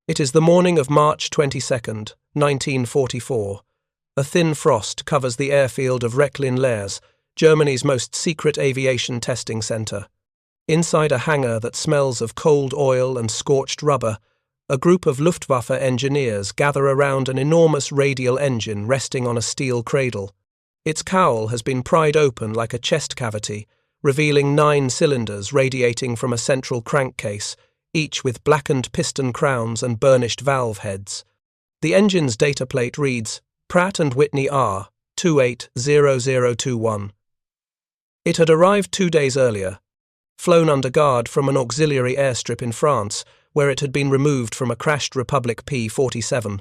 It is the morning of March 22nd, 1944. A thin frost covers the airfield of Rechlin-Lärz, Germany's most secret aviation testing centre. Inside a hangar that smells of cold oil and scorched rubber, a group of Luftwaffe engineers gather around an enormous radial engine resting on a steel cradle. Its cowl has been pried open like a chest cavity, revealing 9 cylinders radiating from a central crankcase, each with blackened piston crowns and burnished valve heads. The engine's data plate reads, Pratt Whitney R-2800-21. It had arrived 2 days earlier, flown under guard from an auxiliary airstrip in France, where it had been removed from a crashed Republic P-47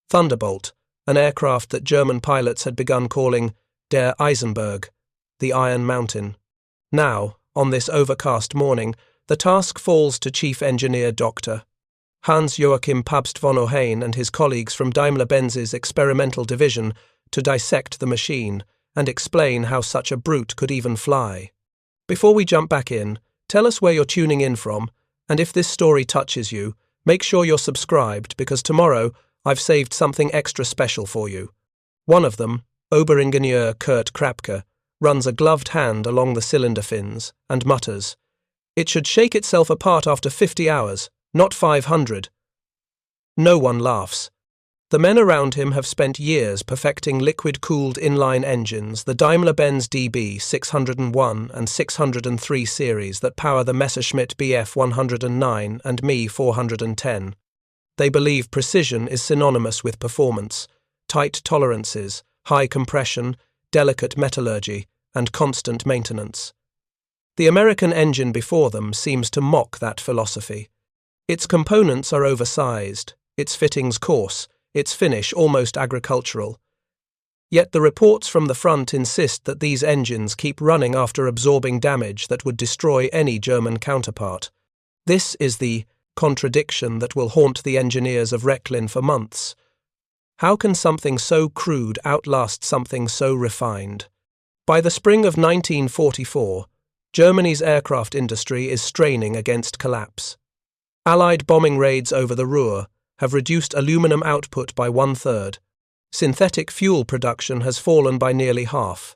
Thunderbolt, an aircraft that German pilots had begun calling der Eisenberg, the Iron Mountain. Now, on this overcast morning, the task falls to Chief Engineer Dr. Hans-Joachim Pabst von Ohain and his colleagues from Daimler-Benz's experimental division to dissect the machine and explain how such a brute could even fly. Before we jump back in, tell us where you're tuning in from, and if this story touches you, make sure you're subscribed because tomorrow I've saved something extra special for you. One of them, Oberingenieur Kurt Krapke, runs a gloved hand along the cylinder fins and mutters, "It should shake itself apart after 50 hours, not 500. No one laughs. The men around him have spent years perfecting liquid-cooled inline engines, the Daimler-Benz DB 601 and 603 series that power the Messerschmitt Bf 109 and Me 410. They believe precision is synonymous with performance, tight tolerances, high compression, delicate metallurgy, and constant maintenance. The American engine before them seems to mock that philosophy. Its components are oversized, its fittings coarse, its finish almost agricultural. Yet the reports from the front insist that these engines keep running after absorbing damage that would destroy any German counterpart. This is the contradiction that will haunt the engineers of Rechlin for months. How can something so crude outlast something so refined? By the spring of 1944, Germany's aircraft industry is straining against collapse. Allied bombing raids over the Ruhr have reduced aluminum output by 1/3. Synthetic fuel production has fallen by nearly half.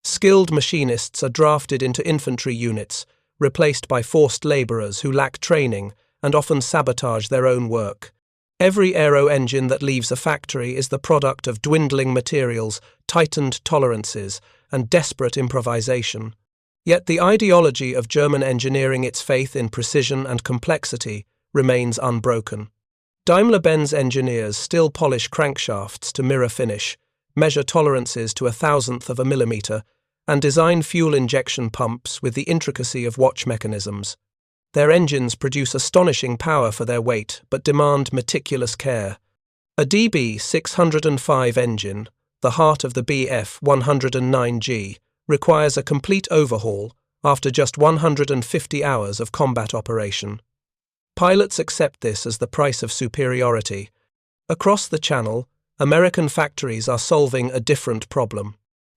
Skilled machinists are drafted into infantry units, replaced by forced labourers who lack training and often sabotage their own work. Every aero engine that leaves a factory is the product of dwindling materials, tightened tolerances, and desperate improvisation. Yet the ideology of German engineering, its faith in precision and complexity, remains unbroken. Daimler-Benz engineers still polish crankshafts to mirror finish, measure tolerances to 1/1000th of a millimetre, and design fuel injection pumps with the intricacy of watch mechanisms. Their engines produce astonishing power for their weight, but demand meticulous care. A DB 605 engine, the heart of the Bf 109G, requires a complete overhaul after just 150 hours of combat operation. Pilots accept this as the price of superiority. Across the Channel, American factories are solving a different problem.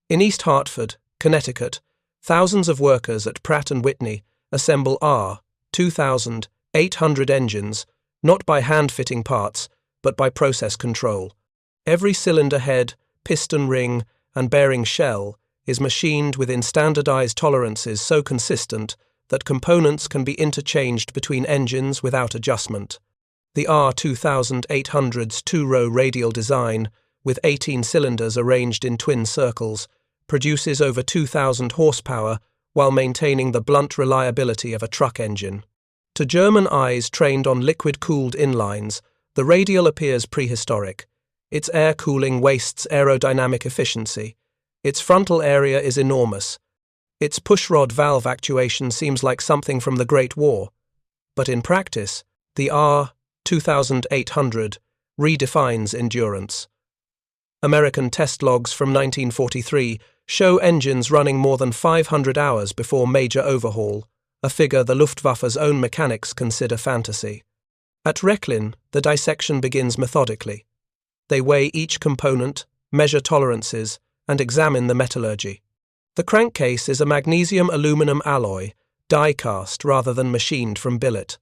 In East Hartford, Connecticut, thousands of workers at Pratt & Whitney assemble R-2800 engines, not by hand-fitting parts, but by process control. Every cylinder head, piston ring, and bearing shell is machined within standardized tolerances so consistent that components can be interchanged between engines without adjustment. The R-2800's 2-row radial design, with 18 cylinders arranged in twin circles, produces over 2,000 horsepower while maintaining the blunt reliability of a truck engine. To German eyes trained on liquid-cooled inlines, the radial appears prehistoric. Its air cooling wastes aerodynamic efficiency. Its frontal area is enormous. Its pushrod valve actuation seems like something from the Great War. But in practice, the R-2800 redefines endurance. American test logs from 1943 show engines running more than 500 hours before major overhaul, a figure the Luftwaffe's own mechanics consider fantasy. At Rechlin, the dissection begins methodically. They weigh each component, measure tolerances, and examine the metallurgy. The crankcase is a magnesium-aluminum alloy, die-cast rather than machined from billet.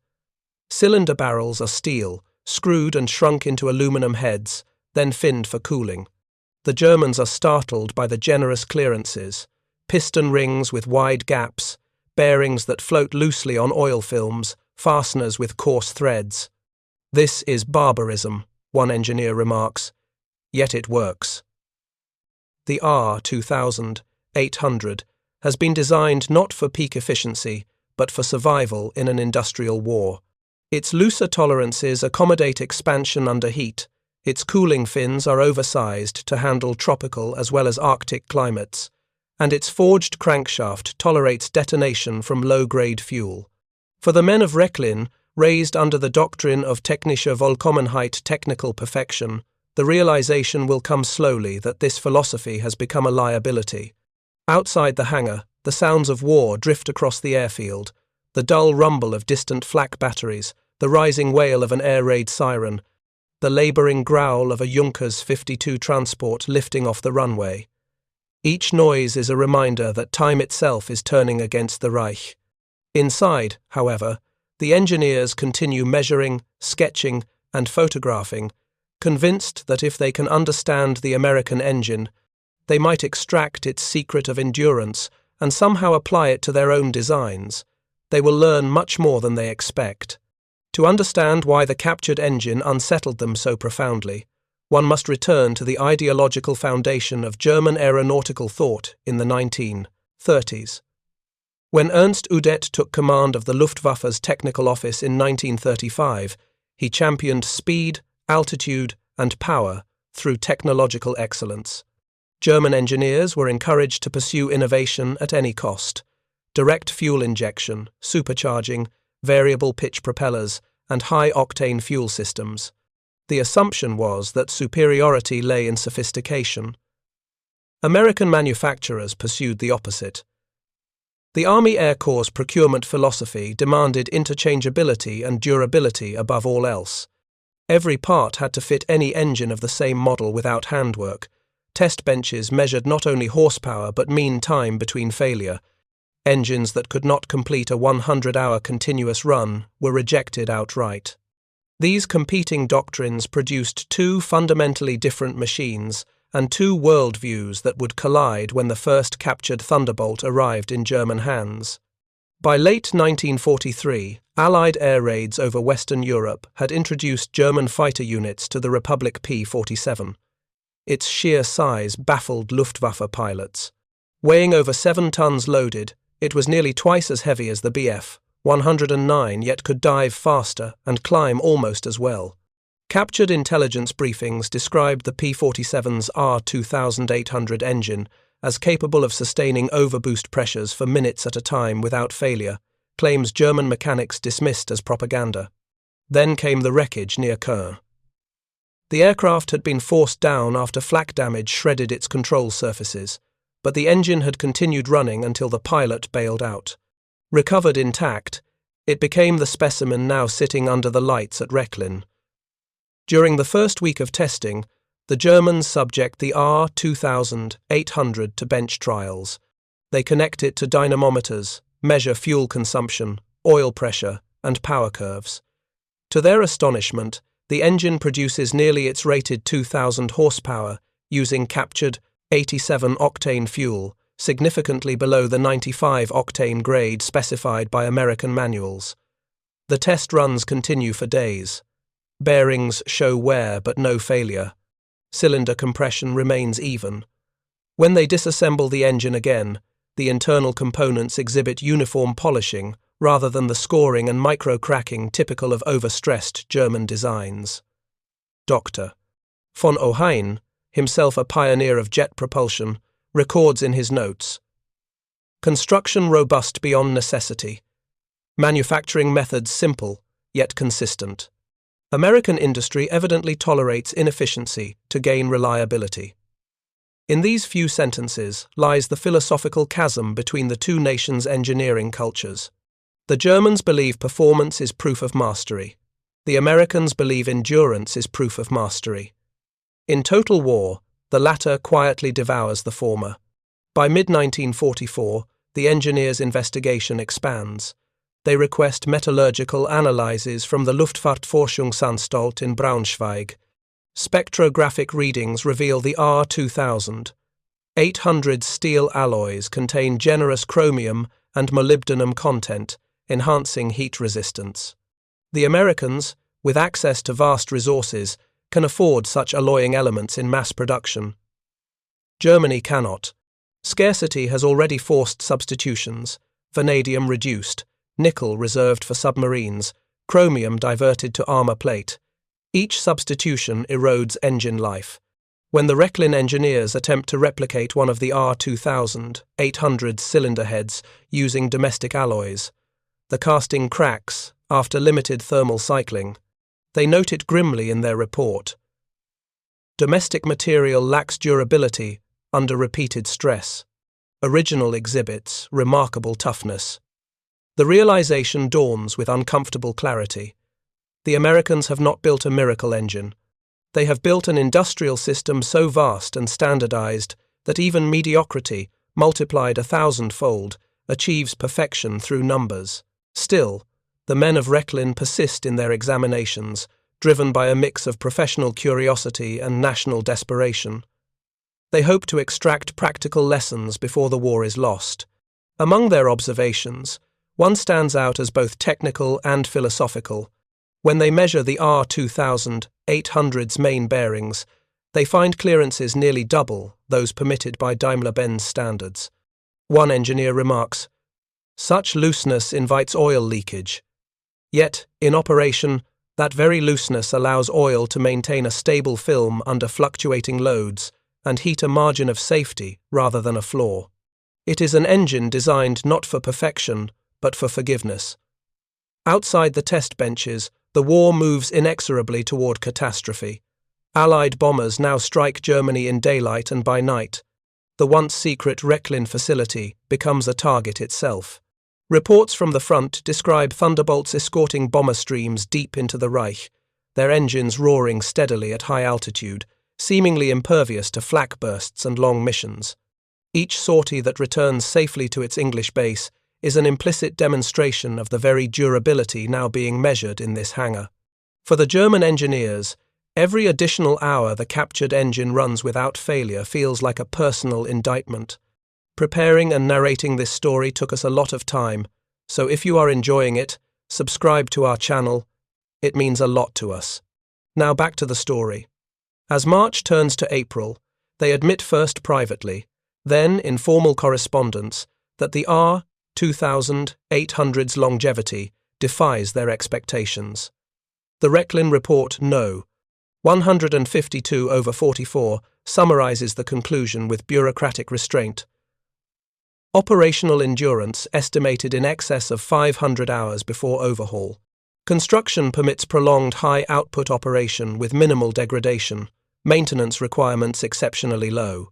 Cylinder barrels are steel, screwed and shrunk into aluminum heads, then finned for cooling. The Germans are startled by the generous clearances, piston rings with wide gaps, bearings that float loosely on oil films, fasteners with coarse threads. "This is barbarism," one engineer remarks, yet it works. The R-2800 has been designed not for peak efficiency, but for survival in an industrial war. Its looser tolerances accommodate expansion under heat. Its cooling fins are oversized to handle tropical as well as Arctic climates, and its forged crankshaft tolerates detonation from low-grade fuel. For the men of Rechlin, raised under the doctrine of technische Vollkommenheit, technical perfection, the realization will come slowly that this philosophy has become a liability. Outside the hangar, the sounds of war drift across the airfield, the dull rumble of distant flak batteries, the rising wail of an air raid siren, the labouring growl of a Junkers 52 transport lifting off the runway. Each noise is a reminder that time itself is turning against the Reich. Inside, however, the engineers continue measuring, sketching, and photographing, convinced that if they can understand the American engine, they might extract its secret of endurance and somehow apply it to their own designs. They will learn much more than they expect. To understand why the captured engine unsettled them so profoundly, one must return to the ideological foundation of German aeronautical thought in the 1930s. When Ernst Udet took command of the Luftwaffe's technical office in 1935, he championed speed, altitude, and power through technological excellence. German engineers were encouraged to pursue innovation at any cost. Direct fuel injection, supercharging, variable pitch propellers, and high-octane fuel systems. The assumption was that superiority lay in sophistication. American manufacturers pursued the opposite. The Army Air Corps' procurement philosophy demanded interchangeability and durability above all else. Every part had to fit any engine of the same model without handwork. Test benches measured not only horsepower but mean time between failure. Engines that could not complete a 100-hour continuous run were rejected outright. These competing doctrines produced two fundamentally different machines and two worldviews that would collide when the first captured Thunderbolt arrived in German hands. By late 1943, Allied air raids over Western Europe had introduced German fighter units to the Republic P-47. Its sheer size baffled Luftwaffe pilots. Weighing over 7 tons loaded, it was nearly twice as heavy as the Bf-109, yet could dive faster and climb almost as well. Captured intelligence briefings described the P-47's R-2800 engine as capable of sustaining overboost pressures for minutes at a time without failure, claims German mechanics dismissed as propaganda. Then came the wreckage near Caen. The aircraft had been forced down after flak damage shredded its control surfaces, but the engine had continued running until the pilot bailed out. Recovered intact, it became the specimen now sitting under the lights at Rechlin. During the first week of testing, the Germans subject the R-2800 to bench trials. They connect it to dynamometers, measure fuel consumption, oil pressure, and power curves. To their astonishment, the engine produces nearly its rated 2,000 horsepower using captured 87-octane fuel, significantly below the 95-octane grade specified by American manuals. The test runs continue for days. Bearings show wear but no failure. Cylinder compression remains even. When they disassemble the engine again, the internal components exhibit uniform polishing rather than the scoring and micro-cracking typical of overstressed German designs. Dr. von Ohain, himself a pioneer of jet propulsion, records in his notes, "Construction robust beyond necessity. Manufacturing methods simple, yet consistent. American industry evidently tolerates inefficiency to gain reliability." In these few sentences lies the philosophical chasm between the two nations' engineering cultures. The Germans believe performance is proof of mastery. The Americans believe endurance is proof of mastery. In total war, the latter quietly devours the former. By mid-1944, the engineers' investigation expands. they request metallurgical analyses from the Luftfahrtforschungsanstalt in Braunschweig. Spectrographic readings reveal the R-2800 steel alloys contain generous chromium and molybdenum content, enhancing heat resistance. The Americans, with access to vast resources, can afford such alloying elements in mass production. Germany cannot. Scarcity has already forced substitutions: vanadium reduced, nickel reserved for submarines, chromium diverted to armor plate. Each substitution erodes engine life. When the Rechlin engineers attempt to replicate one of the R-2800's cylinder heads using domestic alloys, the casting cracks after limited thermal cycling. They note it grimly in their report. Domestic material lacks durability under repeated stress. Original exhibits remarkable toughness. The realization dawns with uncomfortable clarity. The Americans have not built a miracle engine. They have built an industrial system so vast and standardized that even mediocrity, multiplied 1,000-fold, achieves perfection through numbers. Still, the men of Rechlin persist in their examinations, driven by a mix of professional curiosity and national desperation. They hope to extract practical lessons before the war is lost. Among their observations, one stands out as both technical and philosophical. When they measure the R-2800's main bearings, they find clearances nearly double those permitted by Daimler-Benz standards. One engineer remarks, "Such looseness invites oil leakage. Yet, in operation, that very looseness allows oil to maintain a stable film under fluctuating loads and heat a margin of safety rather than a flaw. It is an engine designed not for perfection, but for forgiveness." Outside the test benches, the war moves inexorably toward catastrophe. Allied bombers now strike Germany in daylight and by night. The once secret Rechlin facility becomes a target itself. Reports from the front describe Thunderbolts escorting bomber streams deep into the Reich, their engines roaring steadily at high altitude, seemingly impervious to flak bursts and long missions. Each sortie that returns safely to its English base is an implicit demonstration of the very durability now being measured in this hangar. For the German engineers, every additional hour the captured engine runs without failure feels like a personal indictment. Preparing and narrating this story took us a lot of time, so if you are enjoying it, subscribe to our channel. It means a lot to us. Now back to the story. As March turns to April, they admit first privately, then in formal correspondence, that the R-2800's longevity defies their expectations. The Rechlin Report No. 152/44 summarizes the conclusion with bureaucratic restraint. Operational endurance estimated in excess of 500 hours before overhaul. Construction permits prolonged high-output operation with minimal degradation, maintenance requirements exceptionally low.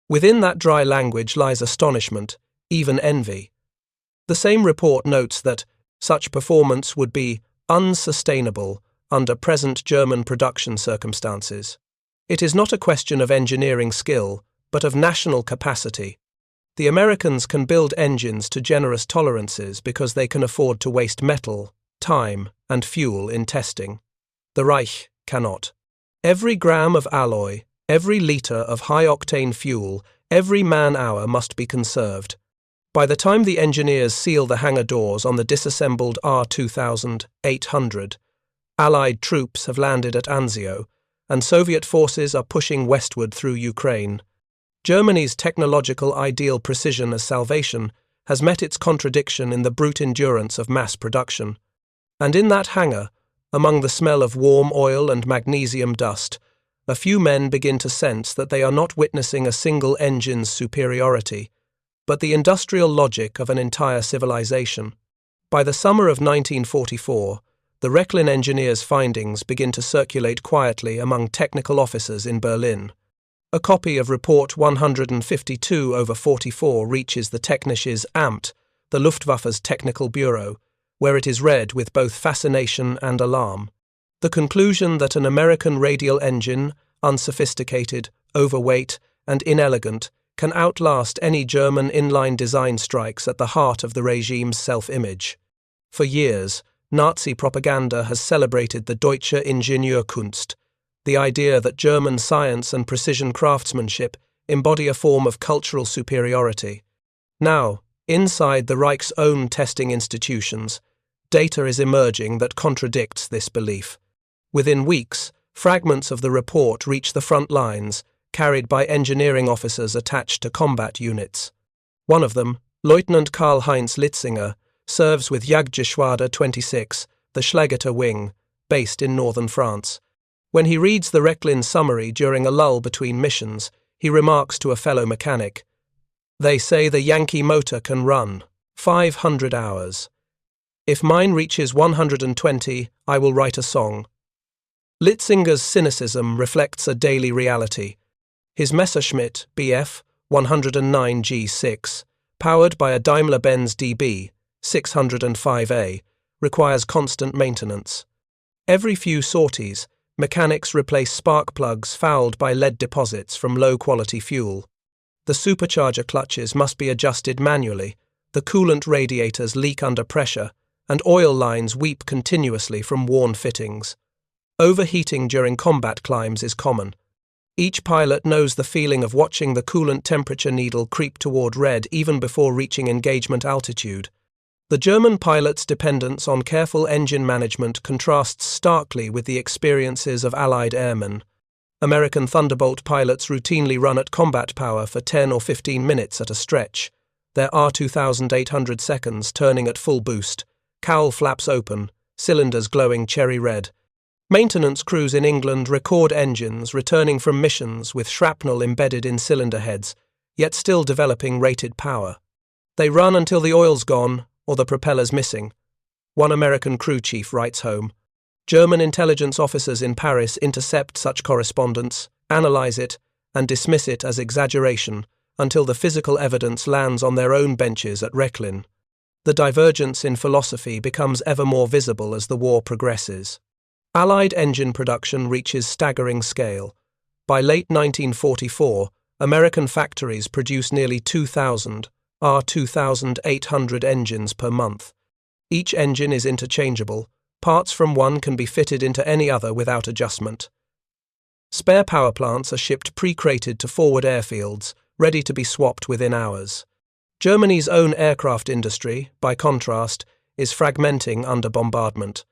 Within that dry language lies astonishment, even envy. The same report notes that such performance would be unsustainable under present German production circumstances. It is not a question of engineering skill, but of national capacity. The Americans can build engines to generous tolerances because they can afford to waste metal, time, and fuel in testing. The Reich cannot. Every gram of alloy, every litre of high-octane fuel, every man-hour must be conserved. By the time the engineers seal the hangar doors on the disassembled R-2800, Allied troops have landed at Anzio, and Soviet forces are pushing westward through Ukraine. Germany's technological ideal precision as salvation has met its contradiction in the brute endurance of mass production. And in that hangar, among the smell of warm oil and magnesium dust, a few men begin to sense that they are not witnessing a single engine's superiority, but the industrial logic of an entire civilization. By the summer of 1944, the Rechlin engineers' findings begin to circulate quietly among technical officers in Berlin. A copy of Report 152/44 reaches the Technisches Amt, the Luftwaffe's technical bureau, where it is read with both fascination and alarm. The conclusion that an American radial engine, unsophisticated, overweight, and inelegant, can outlast any German inline design strikes at the heart of the regime's self-image. For years, Nazi propaganda has celebrated the Deutsche Ingenieurkunst, the idea that German science and precision craftsmanship embody a form of cultural superiority. Now, inside the Reich's own testing institutions, data is emerging that contradicts this belief. Within weeks, fragments of the report reach the front lines, carried by engineering officers attached to combat units. One of them, Lieutenant Karl-Heinz Litzinger, serves with Jagdgeschwader 26, the Schlegeter wing, based in northern France. When he reads the Rechlin summary during a lull between missions, he remarks to a fellow mechanic, "They say the Yankee motor can run 500 hours. If mine reaches 120, I will write a song." Litzinger's cynicism reflects a daily reality. His Messerschmitt Bf 109 G6, powered by a Daimler-Benz DB 605A, requires constant maintenance. Every few sorties, mechanics replace spark plugs fouled by lead deposits from low-quality fuel. The supercharger clutches must be adjusted manually, the coolant radiators leak under pressure, and oil lines weep continuously from worn fittings. Overheating during combat climbs is common. Each pilot knows the feeling of watching the coolant temperature needle creep toward red even before reaching engagement altitude. The German pilot's dependence on careful engine management contrasts starkly with the experiences of Allied airmen. American Thunderbolt pilots routinely run at combat power for 10 or 15 minutes at a stretch, their R-2800 seconds turning at full boost, cowl flaps open, cylinders glowing cherry red. Maintenance crews in England record engines returning from missions with shrapnel embedded in cylinder heads, yet still developing rated power. They run until the oil's gone or the propeller's missing. One American crew chief writes home. German intelligence officers in Paris intercept such correspondence, analyze it, and dismiss it as exaggeration until the physical evidence lands on their own benches at Rechlin. The divergence in philosophy becomes ever more visible as the war progresses. Allied engine production reaches staggering scale. By late 1944, American factories produce nearly 2,000 R-2800 engines per month. Each engine is interchangeable. Parts from one can be fitted into any other without adjustment. Spare power plants are shipped pre-crated to forward airfields, ready to be swapped within hours. Germany's own aircraft industry, by contrast, is fragmenting under bombardment.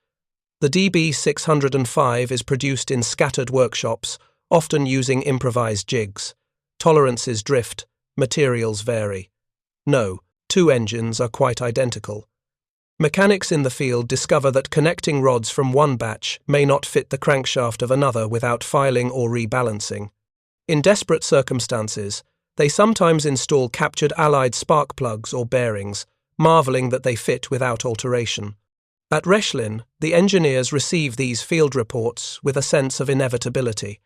The DB-605 is produced in scattered workshops, often using improvised jigs. Tolerances drift, materials vary. No, two engines are quite identical. Mechanics in the field discover that connecting rods from one batch may not fit the crankshaft of another without filing or rebalancing. In desperate circumstances, they sometimes install captured Allied spark plugs or bearings, marveling that they fit without alteration. At Rechlin, the engineers receive these field reports with a sense of inevitability.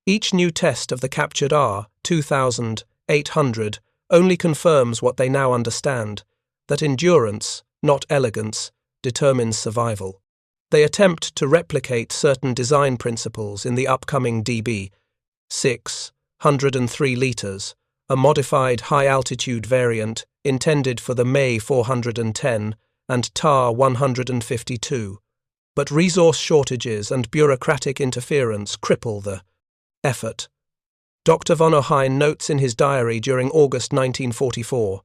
Each new test of the captured R-2800 only confirms what they now understand, that endurance, not elegance, determines survival. They attempt to replicate certain design principles in the upcoming DB 603 litres, a modified high-altitude variant intended for the May 410 and TAR 152, but resource shortages and bureaucratic interference cripple the effort. Dr. von Ohain notes in his diary during August 1944,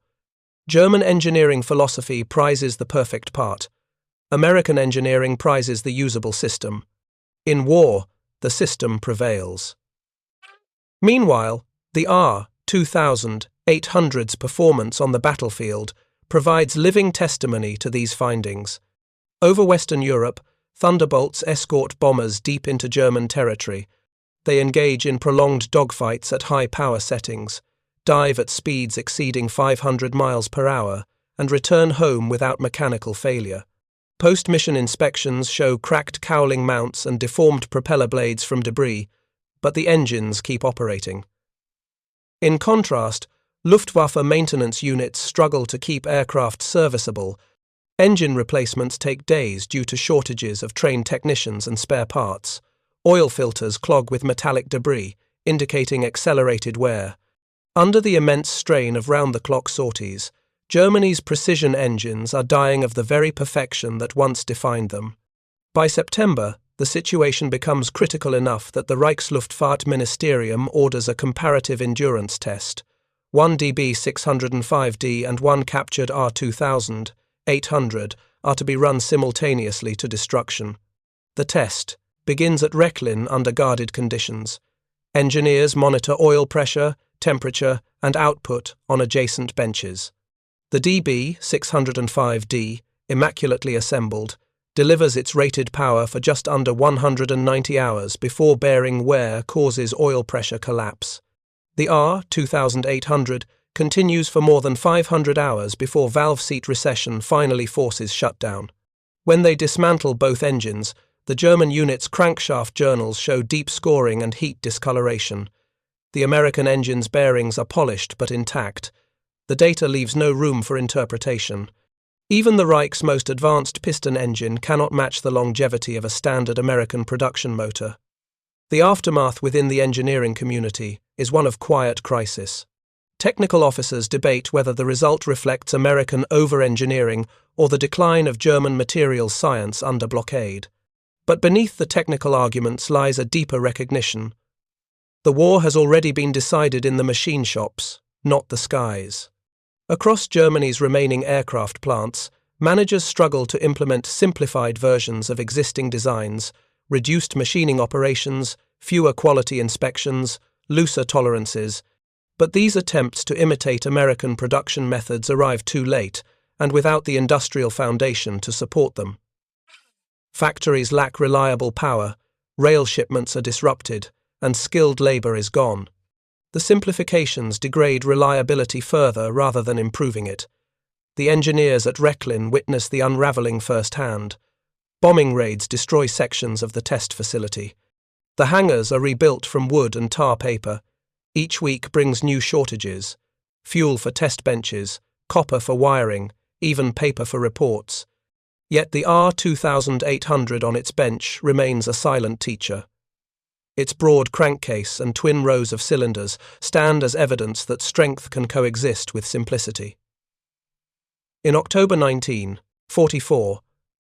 German engineering philosophy prizes the perfect part. American engineering prizes the usable system. In war, the system prevails. Meanwhile, the R-2800's performance on the battlefield provides living testimony to these findings. Over Western Europe, Thunderbolts escort bombers deep into German territory. They engage in prolonged dogfights at high power settings, dive at speeds exceeding 500 miles per hour, and return home without mechanical failure. Post-mission inspections show cracked cowling mounts and deformed propeller blades from debris, but the engines keep operating. In contrast, Luftwaffe maintenance units struggle to keep aircraft serviceable. Engine replacements take days due to shortages of trained technicians and spare parts. Oil filters clog with metallic debris, indicating accelerated wear. Under the immense strain of round-the-clock sorties, Germany's precision engines are dying of the very perfection that once defined them. By September, the situation becomes critical enough that the Reichsluftfahrtministerium orders a comparative endurance test. One DB-605D and one captured R-2800 are to be run simultaneously to destruction. The test begins at Rechlin under guarded conditions. Engineers monitor oil pressure, temperature, and output on adjacent benches. The DB-605D, immaculately assembled, delivers its rated power for just under 190 hours before bearing wear causes oil pressure collapse. The R-2800 continues for more than 500 hours before valve seat recession finally forces shutdown. When they dismantle both engines, the German unit's crankshaft journals show deep scoring and heat discoloration. The American engine's bearings are polished but intact. The data leaves no room for interpretation. Even the Reich's most advanced piston engine cannot match the longevity of a standard American production motor. The aftermath within the engineering community is one of quiet crisis. Technical officers debate whether the result reflects American over-engineering or the decline of German materials science under blockade. But beneath the technical arguments lies a deeper recognition. The war has already been decided in the machine shops, not the skies. Across Germany's remaining aircraft plants, managers struggle to implement simplified versions of existing designs, reduced machining operations, fewer quality inspections, looser tolerances. But these attempts to imitate American production methods arrive too late and without the industrial foundation to support them. Factories lack reliable power, rail shipments are disrupted, and skilled labor is gone. The simplifications degrade reliability further rather than improving it. The engineers at Rechlin witness the unraveling firsthand. Bombing raids destroy sections of the test facility. The hangars are rebuilt from wood and tar paper. Each week brings new shortages. Fuel for test benches, copper for wiring, even paper for reports. Yet the R-2800 on its bench remains a silent teacher. Its broad crankcase and twin rows of cylinders stand as evidence that strength can coexist with simplicity. In October 1944,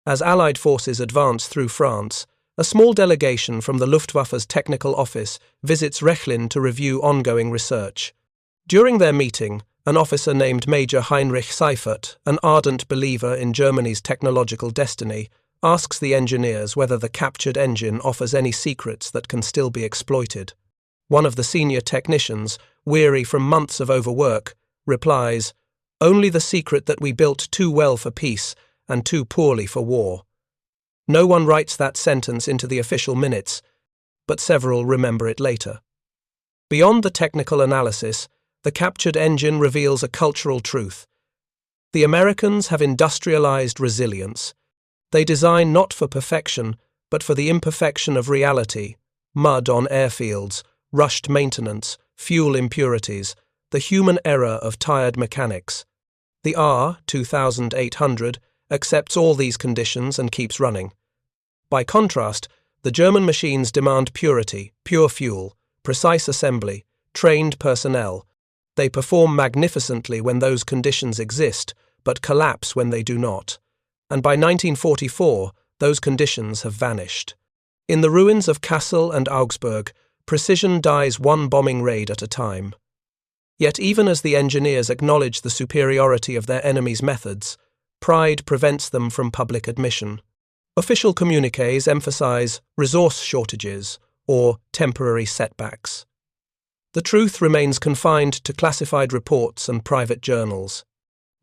as Allied forces advance through France, a small delegation from the Luftwaffe's technical office visits Rechlin to review ongoing research. During their meeting, an officer named Major Heinrich Seifert, an ardent believer in Germany's technological destiny, asks the engineers whether the captured engine offers any secrets that can still be exploited. One of the senior technicians, weary from months of overwork, replies, "Only the secret that we built too well for peace and too poorly for war." No one writes that sentence into the official minutes, but several remember it later. Beyond the technical analysis, the captured engine reveals a cultural truth. The Americans have industrialized resilience. They design not for perfection, but for the imperfection of reality: mud on airfields, rushed maintenance, fuel impurities, the human error of tired mechanics. The R-2800 accepts all these conditions and keeps running. By contrast, the German machines demand purity, pure fuel, precise assembly, trained personnel. They perform magnificently when those conditions exist, but collapse when they do not. And by 1944, those conditions have vanished. In the ruins of Kassel and Augsburg, precision dies one bombing raid at a time. Yet even as the engineers acknowledge the superiority of their enemy's methods, pride prevents them from public admission. Official communiques emphasize resource shortages or temporary setbacks. The truth remains confined to classified reports and private journals.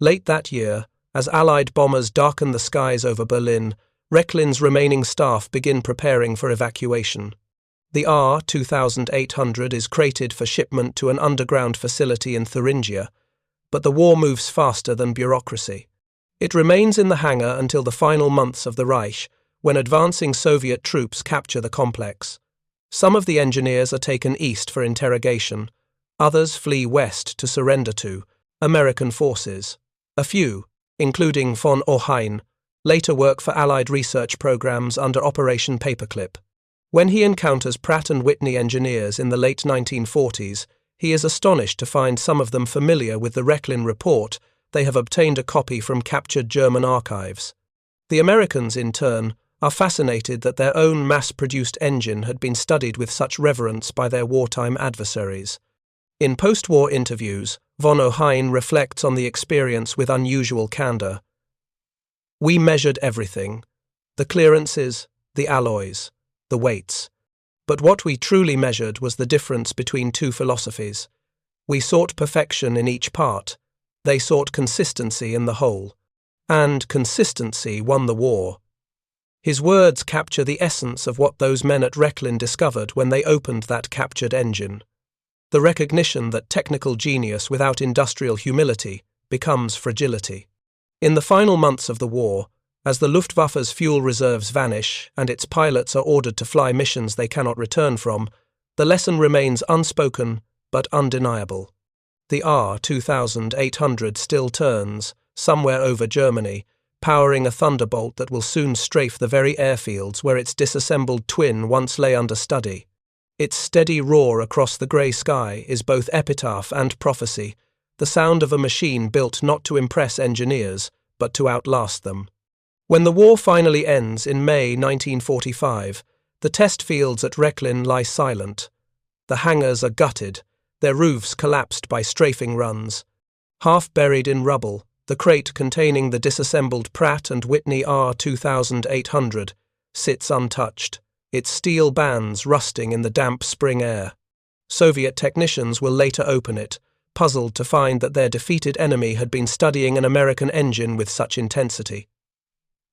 Late that year, as Allied bombers darken the skies over Berlin, Rechlin's remaining staff begin preparing for evacuation. The R-2800 is crated for shipment to an underground facility in Thuringia, but the war moves faster than bureaucracy. It remains in the hangar until the final months of the Reich, when advancing Soviet troops capture the complex. Some of the engineers are taken east for interrogation, others flee west to surrender to American forces. A few, including von Ohain, later work for Allied research programs under Operation Paperclip. When he encounters Pratt & Whitney engineers in the late 1940s, he is astonished to find some of them familiar with the Rechlin report they have obtained a copy from captured German archives. The Americans, in turn, are fascinated that their own mass-produced engine had been studied with such reverence by their wartime adversaries. In post-war interviews, von Ohain reflects on the experience with unusual candor. "We measured everything, the clearances, the alloys, the weights. But what we truly measured was the difference between two philosophies. We sought perfection in each part, they sought consistency in the whole. And consistency won the war." His words capture the essence of what those men at Rechlin discovered when they opened that captured engine. The recognition that technical genius without industrial humility becomes fragility. In the final months of the war, as the Luftwaffe's fuel reserves vanish and its pilots are ordered to fly missions they cannot return from, the lesson remains unspoken but undeniable. The R-2800 still turns, somewhere over Germany, powering a Thunderbolt that will soon strafe the very airfields where its disassembled twin once lay under study. Its steady roar across the grey sky is both epitaph and prophecy, the sound of a machine built not to impress engineers, but to outlast them. When the war finally ends in May 1945, the test fields at Rechlin lie silent. The hangars are gutted, their roofs collapsed by strafing runs. Half buried in rubble, the crate containing the disassembled Pratt Whitney R-2800 sits untouched, its steel bands rusting in the damp spring air. Soviet technicians will later open it, puzzled to find that their defeated enemy had been studying an American engine with such intensity.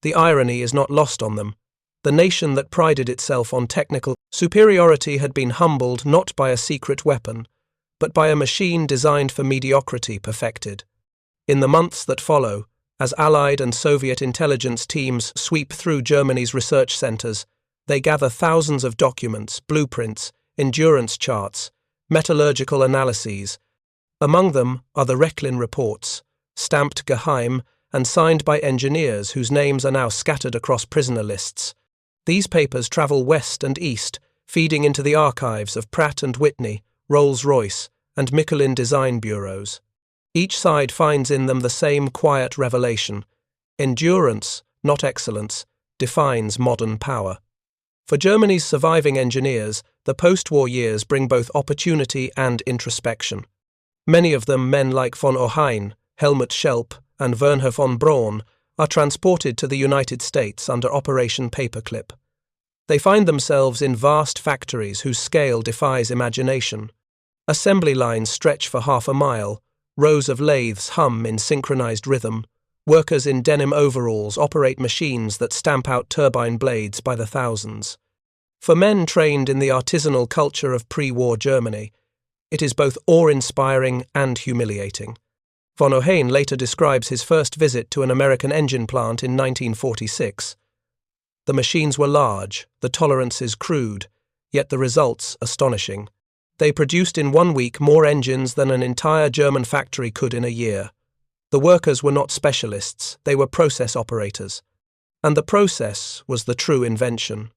The irony is not lost on them. The nation that prided itself on technical superiority had been humbled not by a secret weapon, but by a machine designed for mediocrity perfected. In the months that follow, as Allied and Soviet intelligence teams sweep through Germany's research centers, they gather thousands of documents, blueprints, endurance charts, metallurgical analyses. Among them are the Rechlin reports, stamped Geheim and signed by engineers whose names are now scattered across prisoner lists. These papers travel west and east, feeding into the archives of Pratt & Whitney, Rolls-Royce, and Michelin design bureaus. Each side finds in them the same quiet revelation. Endurance, not excellence, defines modern power. For Germany's surviving engineers, the post-war years bring both opportunity and introspection. Many of them, men like von Ohain, Helmut Schelp, and Wernher von Braun, are transported to the United States under Operation Paperclip. They find themselves in vast factories whose scale defies imagination. Assembly lines stretch for half a mile, rows of lathes hum in synchronized rhythm, workers in denim overalls operate machines that stamp out turbine blades by the thousands. For men trained in the artisanal culture of pre-war Germany, it is both awe-inspiring and humiliating. Von Ohain later describes his first visit to an American engine plant in 1946. The machines were large, the tolerances crude, yet the results astonishing. They produced in 1 week more engines than an entire German factory could in a year. The workers were not specialists, they were process operators. And the process was the true invention.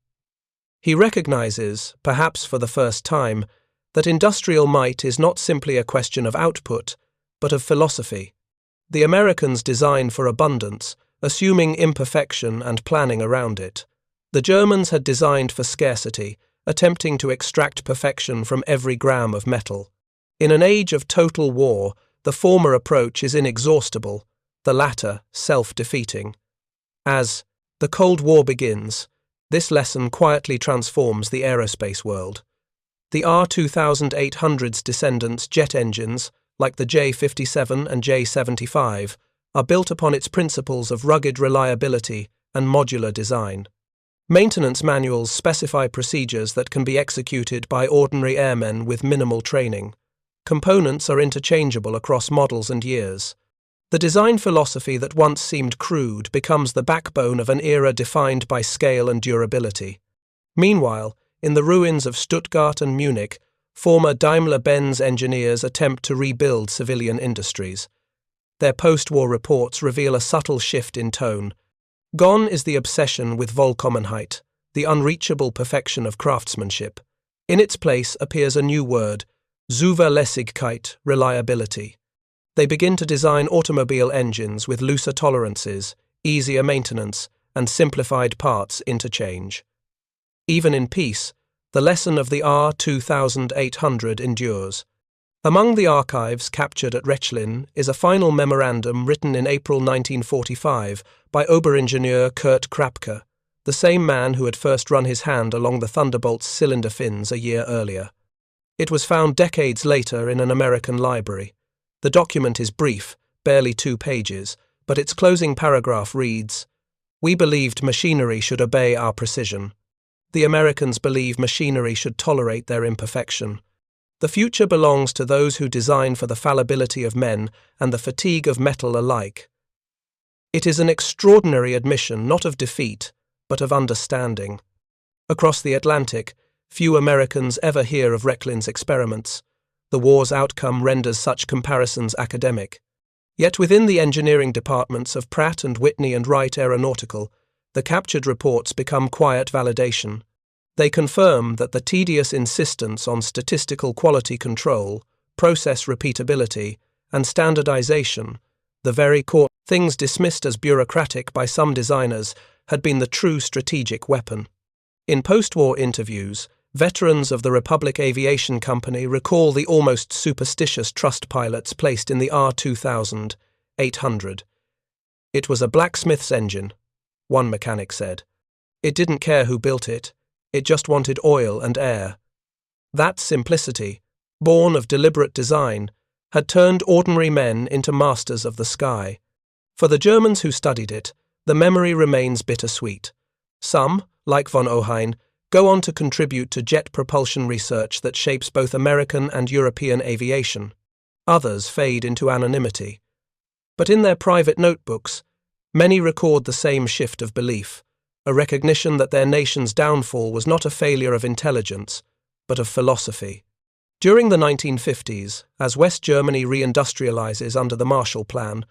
He recognizes, perhaps for the first time, that industrial might is not simply a question of output, but of philosophy. The Americans design for abundance, assuming imperfection and planning around it. The Germans had designed for scarcity, attempting to extract perfection from every gram of metal. In an age of total war, the former approach is inexhaustible, the latter self-defeating. As the Cold War begins, this lesson quietly transforms the aerospace world. The R-2800's descendants, jet engines, like the J-57 and J-75, are built upon its principles of rugged reliability and modular design. Maintenance manuals specify procedures that can be executed by ordinary airmen with minimal training. Components are interchangeable across models and years. The design philosophy that once seemed crude becomes the backbone of an era defined by scale and durability. Meanwhile, in the ruins of Stuttgart and Munich, former Daimler-Benz engineers attempt to rebuild civilian industries. Their post-war reports reveal a subtle shift in tone. Gone is the obsession with Vollkommenheit, the unreachable perfection of craftsmanship. In its place appears a new word, Zuverlässigkeit, reliability. They begin to design automobile engines with looser tolerances, easier maintenance, and simplified parts interchange. Even in peace, the lesson of the R-2800 endures. Among the archives captured at Rechlin is a final memorandum written in April 1945 by Oberingenieur Kurt Krapke, the same man who had first run his hand along the Thunderbolt's cylinder fins a year earlier. It was found decades later in an American library. The document is brief, barely 2 pages, but its closing paragraph reads, "We believed machinery should obey our precision. The Americans believe machinery should tolerate their imperfection. The future belongs to those who design for the fallibility of men and the fatigue of metal alike." It is an extraordinary admission not of defeat, but of understanding. Across the Atlantic, few Americans ever hear of Rechlin's experiments. The war's outcome renders such comparisons academic. Yet within the engineering departments of Pratt and Whitney and Wright Aeronautical, the captured reports become quiet validation. They confirm that the tedious insistence on statistical quality control, process repeatability, and standardization, the very core things dismissed as bureaucratic by some designers, had been the true strategic weapon. In post-war interviews, veterans of the Republic Aviation Company recall the almost superstitious trust pilots placed in the R-2800. "It was a blacksmith's engine," one mechanic said. "It didn't care who built it. It just wanted oil and air." That simplicity, born of deliberate design, had turned ordinary men into masters of the sky. For the Germans who studied it, the memory remains bittersweet. Some, like von Ohain, go on to contribute to jet propulsion research that shapes both American and European aviation. Others fade into anonymity. But in their private notebooks, many record the same shift of belief, a recognition that their nation's downfall was not a failure of intelligence, but of philosophy. During the 1950s, as West Germany reindustrializes under the Marshall Plan,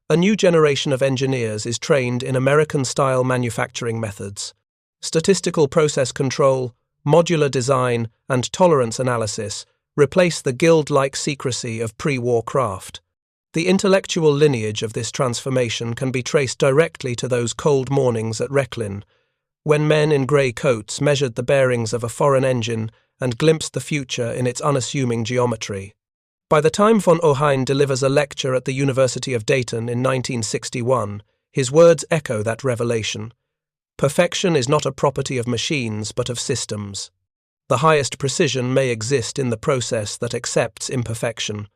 a new generation of engineers is trained in American-style manufacturing methods. Statistical process control, modular design, and tolerance analysis replace the guild-like secrecy of pre-war craft. The intellectual lineage of this transformation can be traced directly to those cold mornings at Rechlin, when men in grey coats measured the bearings of a foreign engine and glimpsed the future in its unassuming geometry. By the time von Ohain delivers a lecture at the University of Dayton in 1961, his words echo that revelation. Perfection is not a property of machines, but of systems. The highest precision may exist in the process that accepts imperfection.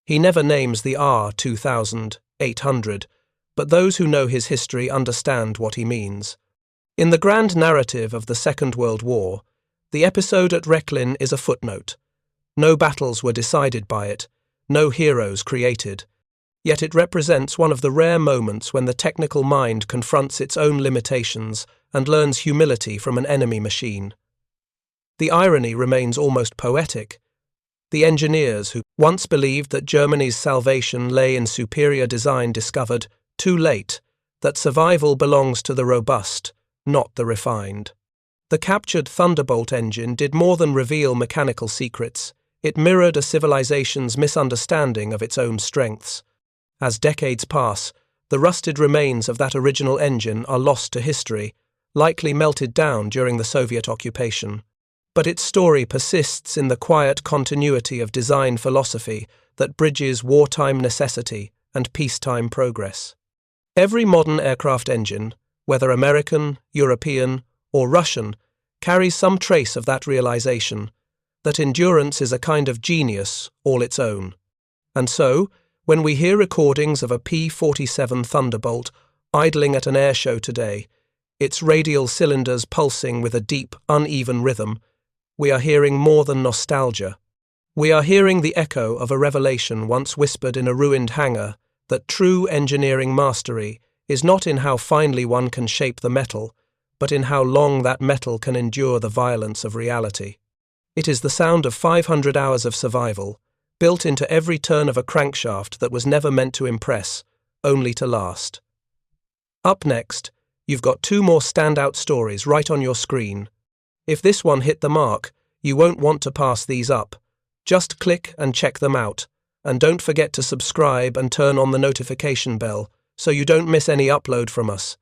He never names the R-2800, but those who know his history understand what he means. In the grand narrative of the Second World War, the episode at Rechlin is a footnote. No battles were decided by it, no heroes created. Yet it represents one of the rare moments when the technical mind confronts its own limitations and learns humility from an enemy machine. The irony remains almost poetic. The engineers who once believed that Germany's salvation lay in superior design discovered, too late, that survival belongs to the robust, not the refined. The captured Thunderbolt engine did more than reveal mechanical secrets. It mirrored a civilization's misunderstanding of its own strengths. As decades pass, the rusted remains of that original engine are lost to history, likely melted down during the Soviet occupation. But its story persists in the quiet continuity of design philosophy that bridges wartime necessity and peacetime progress. Every modern aircraft engine, whether American, European, or Russian, carries some trace of that realization, that endurance is a kind of genius all its own. And so, when we hear recordings of a P-47 Thunderbolt idling at an air show today, its radial cylinders pulsing with a deep, uneven rhythm, we are hearing more than nostalgia. We are hearing the echo of a revelation once whispered in a ruined hangar, that true engineering mastery is not in how finely one can shape the metal, but in how long that metal can endure the violence of reality. It is the sound of 500 hours of survival, built into every turn of a crankshaft that was never meant to impress, only to last. Up next, you've got 2 more standout stories right on your screen. If this one hit the mark, you won't want to pass these up. Just click and check them out. and don't forget to subscribe and turn on the notification bell so you don't miss any upload from us.